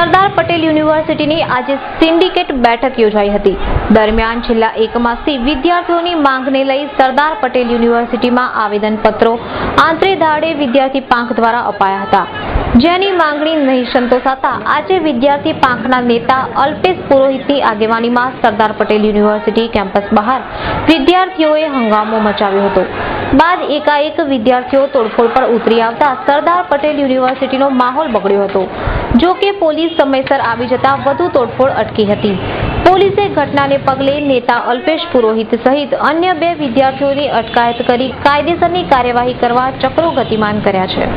સરદાર પટેલ યુનિવર્સિટીની આજે સિન્ડિકેટ બેઠક યોજાઈ હતી। દરમિયાન છેલ્લા એક માસથી વિદ્યાર્થીઓની માંગને લઈ સરદાર પટેલ યુનિવર્સિટીમાં આવેદનપત્રો આંતરે દાડે વિદ્યાર્થી પાંખ દ્વારા અપાયા હતા, જેની માંગણી નહીં સંતોષાતા આજે વિદ્યાર્થી પાંખના નેતા અલ્પેશ પુરોહિતની આગેવાનીમાં સરદાર પટેલ યુનિવર્સિટી કેમ્પસ બહાર વિદ્યાર્થીઓએ હંગામો મચાવ્યો હતો। બાદ એકાએક વિદ્યાર્થીઓ તોડફોડ પર ઉતરી આવતા સરદાર પટેલ યુનિવર્સિટીનો માહોલ બગડ્યો હતો। જો કે પોલીસ સમયસર આવી જતા વધુ તોડફોડ અટકી હતી। પોલીસે ઘટનાને પગલે નેતા અલ્પેશ પુરોહિત સહિત અન્ય 2 વિદ્યાર્થીઓની અટકાયત કરી કાયદેસરની કાર્યવાહી કરવા ચક્રો ગતિમાન કર્યા છે।